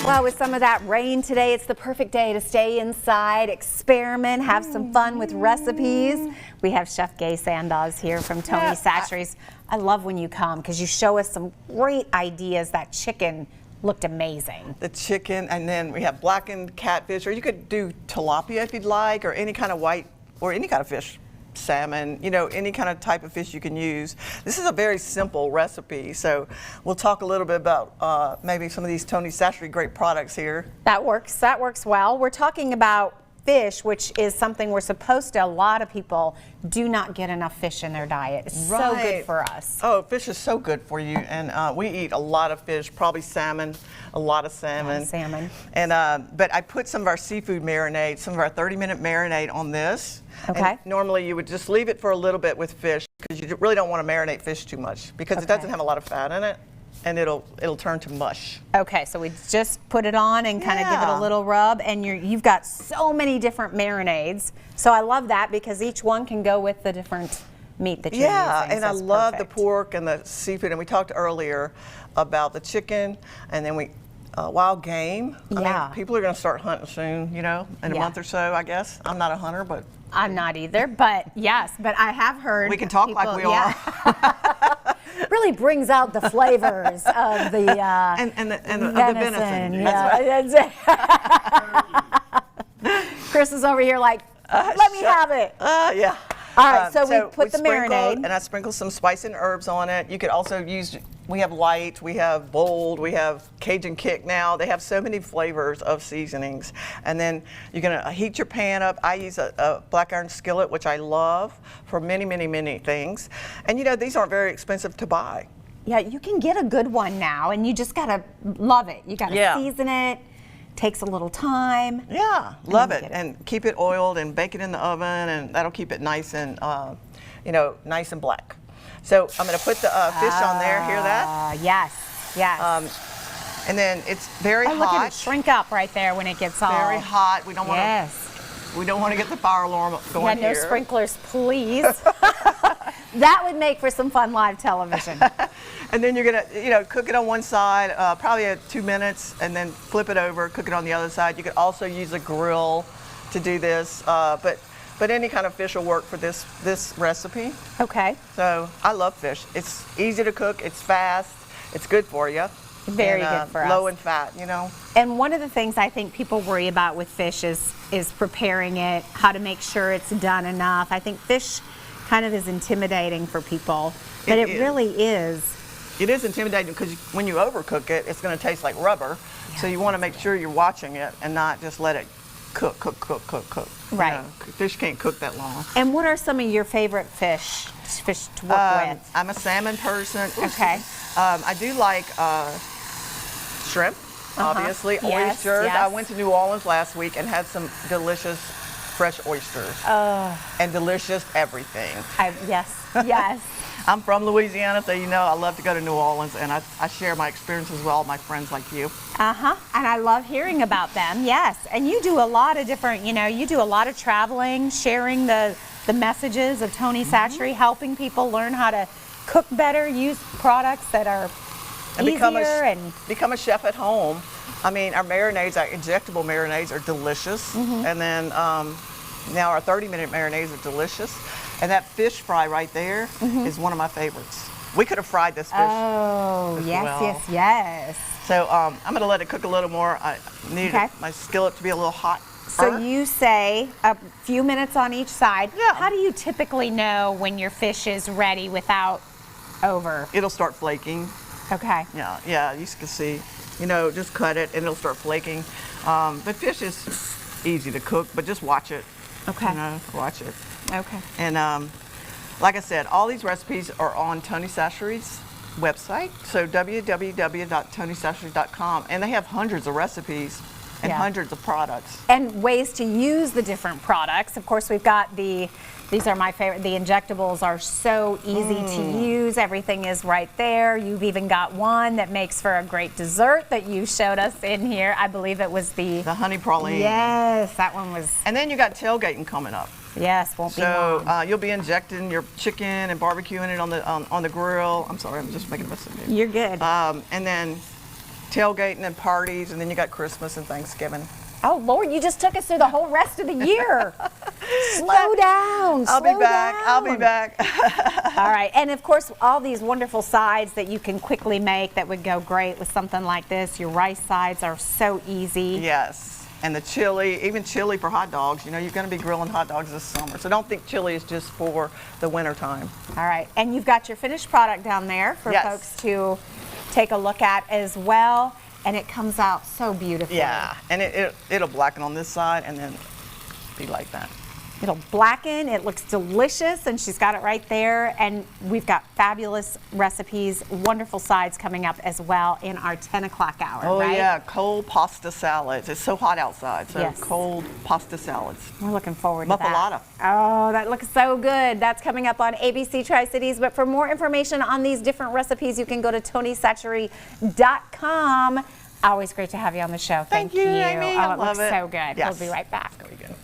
Well, with some of that rain today, it's the perfect day to stay inside, experiment, have some fun with recipes. We have Chef Gaye Sandoz here from Tony Chachere's. I love when you come because you show us some great ideas. That chicken looked amazing. The chicken, and then we have blackened catfish, or you could do tilapia if you'd like, or any kind of white, or any kind of fish. Salmon, you know, any kind of type of fish you can use. This is a very simple recipe, so we'll talk a little bit about maybe some of these Tony Chachere great products here. That works well. We're talking about fish, which is something we're supposed to, a lot of people do not get enough fish in their diet. It's so good for us. Oh, fish is so good for you, and we eat a lot of fish, probably salmon, a lot of salmon. And but I put some of our seafood marinade, some of our 30-minute marinade on this. Okay. And normally you would just leave it for a little bit with fish because you really don't want to marinate fish too much because it doesn't have a lot of fat in it, and it'll turn to mush. Okay, so we just put it on and kind of give it a little rub, and you've got so many different marinades. So I love that because each one can go with the different meat that you're using. Yeah, and I love the perfect. pork and the seafood, and we talked earlier about the chicken, and then we wild game. I mean, people are going to start hunting soon, you know, in a month or so, I guess. I'm not a hunter, but I'm not either, but yes, but I have heard we can talk people, like we are. Really brings out the flavors of the and the venison. Yeah. Chris is over here like, let me have it. Yeah. All right, so we put the marinade. And I sprinkle some spice and herbs on it. You could also use, we have light, we have bold, we have Cajun kick now. They have so many flavors of seasonings. And then you're gonna heat your pan up. I use a black iron skillet, which I love for many, many, many things. And you know, these aren't very expensive to buy. Yeah, you can get a good one now, and you just gotta love it. You gotta season it. Takes a little time. Yeah, love it. And keep it oiled and bake it in the oven, and that'll keep it nice and, you know, nice and black. So I'm going to put the fish on there. Hear that? Yes, yes. And then it's very hot. Look at it shrink up right there when it gets all. Very hot. We don't want to. We don't want to get the fire alarm going here. No sprinklers, please. That would make for some fun live television. And then you're gonna, you know, cook it on one side, probably at 2 minutes, and then flip it over, cook it on the other side. You could also use a grill to do this, but any kind of fish will work for this recipe. Okay. So I love fish. It's easy to cook. It's fast. It's good for you. Very good for us. Low in fat, you know. And one of the things I think people worry about with fish is preparing it, how to make sure it's done enough. I think fish kind of is intimidating for people, but it really is. It is intimidating because when you overcook it, it's going to taste like rubber. Yeah. So you want to make sure you're watching it and not just let it cook. Right. You know, fish can't cook that long. And what are some of your favorite fish to work with? I'm a salmon person. Okay. I do like shrimp, obviously, oysters. I went to New Orleans last week and had some delicious fresh oysters and delicious everything. Yes. I'm from Louisiana, so you know I love to go to New Orleans, and I share my experiences with all my friends like you. And I love hearing about them, yes. And you do a lot of different, you know, you do a lot of traveling, sharing the messages of Tony Chachere, helping people learn how to cook better, use products that are easier. Become a chef at home. I mean, our marinades, our injectable marinades are delicious. And then now our 30-minute marinades are delicious. And that fish fry right there is one of my favorites. We could have fried this fish. Oh, yes. So I'm going to let it cook a little more. I need my skillet to be a little hot. So you say a few minutes on each side. Yeah. How do you typically know when your fish is ready without over? It'll start flaking. Okay. Yeah, you can see. You know, just cut it and it'll start flaking. But fish is easy to cook, but just watch it. Okay. You know, watch it. Okay. And like I said, all these recipes are on Tony Chachere's website, so www.tonychachere.com, and they have hundreds of recipes and hundreds of products. And ways to use the different products. Of course, we've got these are my favorite, the injectables are so easy to use. Everything is right there. You've even got one that makes for a great dessert that you showed us in here. I believe it was the honey praline. Yes, that one was. And then you got tailgating coming up. Yes, won't be long. So you'll be injecting your chicken and barbecuing it on the grill. I'm sorry, I'm just making a mess of it. You're good. And then tailgating and parties, and then you got Christmas and Thanksgiving. Oh, Lord, you just took us through the whole rest of the year. Slow down. I'll be back. I'll be back. All right. And, of course, all these wonderful sides that you can quickly make that would go great with something like this. Your rice sides are so easy. Yes. And the chili, even chili for hot dogs. You know, you're going to be grilling hot dogs this summer. So don't think chili is just for the winter time. All right. And you've got your finished product down there for folks to take a look at as well. And it comes out so beautifully. Yeah, and it'll blacken on this side and then be like that. It'll blacken, it looks delicious, and she's got it right there. And we've got fabulous recipes, wonderful sides coming up as well in our 10 o'clock hour, Oh right? yeah, cold pasta salads. It's so hot outside, so cold pasta salads. We're looking forward to that. Muffalata. Oh, that looks so good. That's coming up on ABC Tri-Cities. But for more information on these different recipes, you can go to TonyChachere.com. Always great to have you on the show. Thank you, Amy. Oh, I it love looks it. so good. Yes. We'll be right back. Very good.